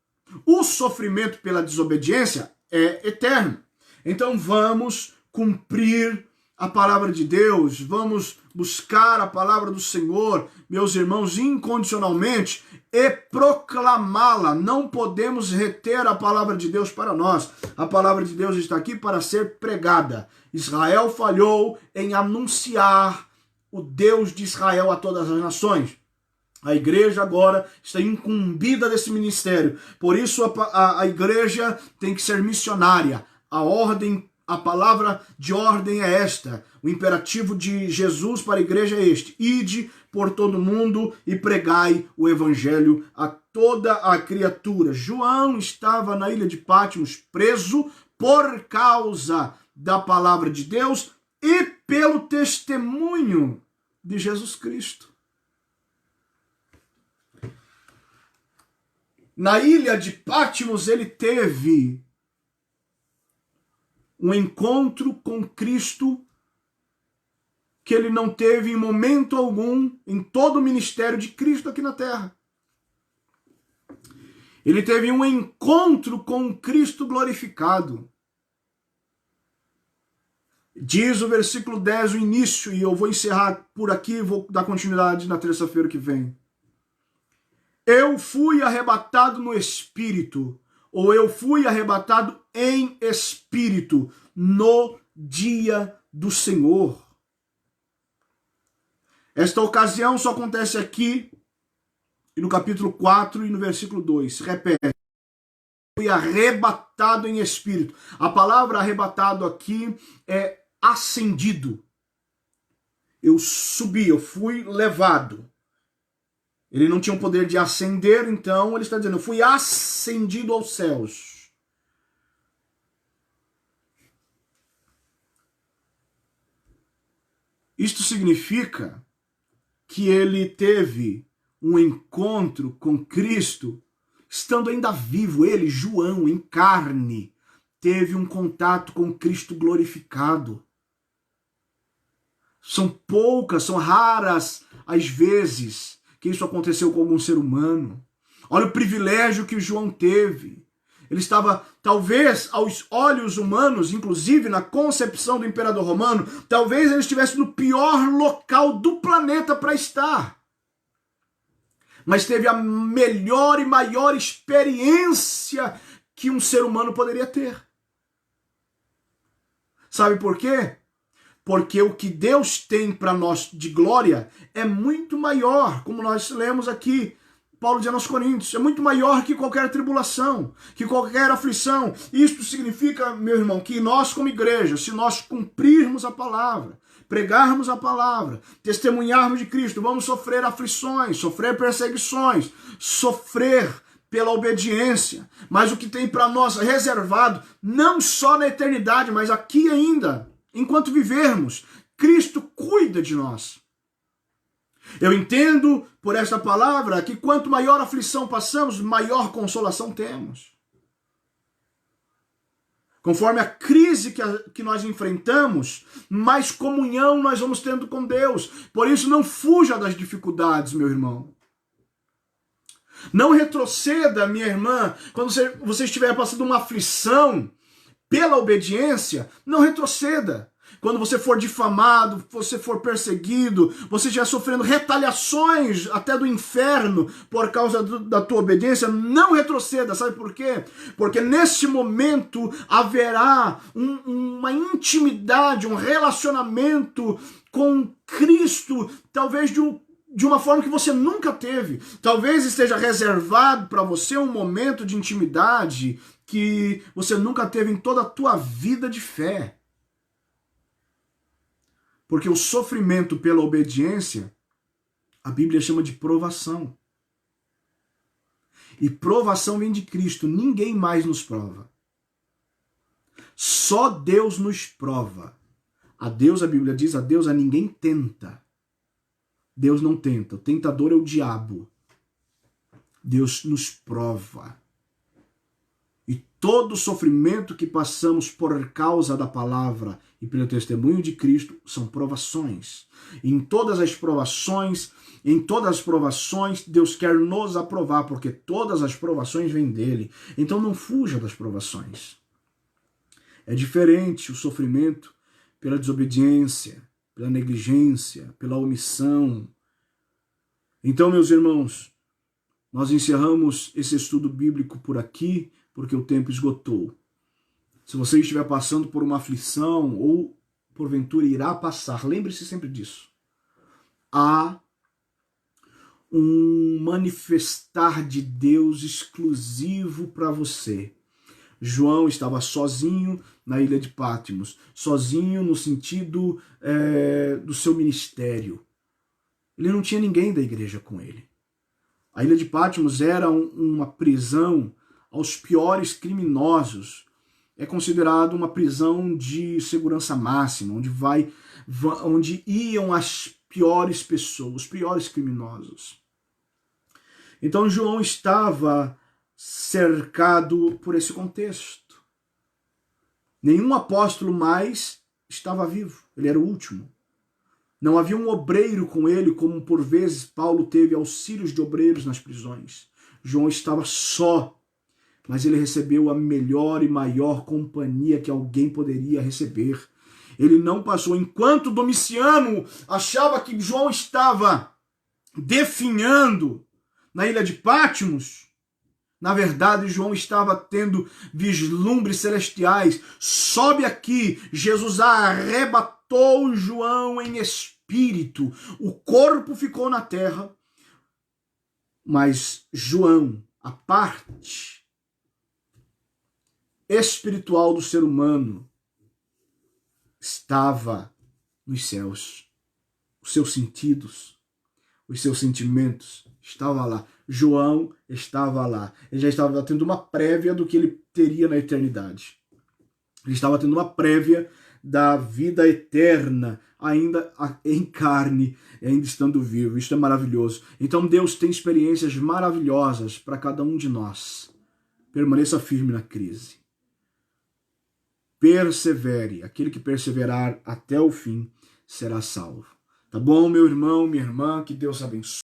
O sofrimento pela desobediência é eterno. Então vamos cumprir a palavra de Deus, vamos buscar a palavra do Senhor, meus irmãos, incondicionalmente e proclamá-la. Não podemos reter a palavra de Deus para nós. A palavra de Deus está aqui para ser pregada. Israel falhou em anunciar o Deus de Israel a todas as nações. A igreja agora está incumbida desse ministério. Por isso a igreja tem que ser missionária. A palavra de ordem é esta. O imperativo de Jesus para a igreja é este. Ide por todo mundo e pregai o evangelho a toda a criatura. João estava na ilha de Patmos preso por causa da palavra de Deus e pelo testemunho de Jesus Cristo. Na ilha de Patmos ele teve um encontro com Cristo que ele não teve em momento algum em todo o ministério de Cristo aqui na terra. Ele teve um encontro com Cristo glorificado. Diz o versículo 10, o início, e eu vou encerrar por aqui e vou dar continuidade na terça-feira que vem. Eu fui arrebatado no Espírito, ou eu fui arrebatado em Espírito, no dia do Senhor. Esta ocasião só acontece aqui, e no capítulo 4 e no versículo 2. Repete. Fui arrebatado em Espírito. A palavra arrebatado aqui é ascendido. Eu subi, eu fui levado. Ele não tinha o poder de ascender, então ele está dizendo, eu fui ascendido aos céus. Isto significa que ele teve um encontro com Cristo, estando ainda vivo. Ele, João, em carne, teve um contato com Cristo glorificado. São poucas, são raras as vezes que isso aconteceu com algum ser humano. Olha o privilégio que João teve. Ele estava, talvez, aos olhos humanos, inclusive na concepção do imperador romano, talvez ele estivesse no pior local do planeta para estar. mas teve a melhor e maior experiência que um ser humano poderia ter. Sabe por quê? Porque o que Deus tem para nós de glória é muito maior, como nós lemos aqui, Paulo diz aos Coríntios, é muito maior que qualquer tribulação, que qualquer aflição. Isto significa, meu irmão, que nós como igreja, se nós cumprirmos a palavra, pregarmos a palavra, testemunharmos de Cristo, vamos sofrer aflições, sofrer perseguições, sofrer pela obediência, mas o que tem para nós reservado, não só na eternidade, mas aqui ainda, enquanto vivermos, Cristo cuida de nós. Eu entendo por esta palavra que quanto maior aflição passamos, maior consolação temos. Conforme a crise que nós enfrentamos, mais comunhão nós vamos tendo com Deus. Por isso não fuja das dificuldades, meu irmão. Não retroceda, minha irmã, quando você estiver passando uma aflição pela obediência, não retroceda. Quando você for difamado, você for perseguido, você estiver sofrendo retaliações até do inferno por causa da tua obediência, não retroceda. Sabe por quê? Porque nesse momento haverá uma intimidade, um relacionamento com Cristo, talvez de uma forma que você nunca teve. Talvez esteja reservado para você um momento de intimidade que você nunca teve em toda a tua vida de fé. Porque o sofrimento pela obediência, a Bíblia chama de provação. E provação vem de Cristo, ninguém mais nos prova. Só Deus nos prova. A Deus, a Bíblia diz, a Deus a ninguém tenta. Deus não tenta, o tentador é o diabo. Deus nos prova. E todo sofrimento que passamos por causa da palavra e pelo testemunho de Cristo são provações. E em todas as provações, Deus quer nos aprovar, porque todas as provações vêm dele. Então não fuja das provações. É diferente o sofrimento pela desobediência, pela negligência, pela omissão. Então, meus irmãos, nós encerramos esse estudo bíblico por aqui, porque o tempo esgotou. Se você estiver passando por uma aflição, ou porventura irá passar, lembre-se sempre disso. Há um manifestar de Deus exclusivo para você. João estava sozinho na ilha de Patmos, sozinho no sentido do seu ministério. Ele não tinha ninguém da igreja com ele. A ilha de Patmos era uma prisão aos piores criminosos. É considerado uma prisão de segurança máxima, onde iam as piores pessoas, os piores criminosos. Então João estava cercado por esse contexto. Nenhum apóstolo mais estava vivo, ele era o último. Não havia um obreiro com ele, como por vezes Paulo teve auxílios de obreiros nas prisões. João estava só, mas ele recebeu a melhor e maior companhia que alguém poderia receber. Ele não passou, enquanto Domiciano achava que João estava definhando na ilha de Patmos, na verdade, João estava tendo vislumbres celestiais. Sobe aqui, Jesus arrebatou João em espírito. O corpo ficou na terra, mas João, a parte espiritual do ser humano, estava nos céus. Os seus sentidos, os seus sentimentos estavam lá. João estava lá. Ele já estava tendo uma prévia do que ele teria na eternidade. Ele estava tendo uma prévia da vida eterna, ainda em carne, ainda estando vivo. Isso é maravilhoso. Então Deus tem experiências maravilhosas para cada um de nós. Permaneça firme na crise. Persevere. Aquele que perseverar até o fim será salvo. Tá bom, meu irmão, minha irmã? Que Deus abençoe.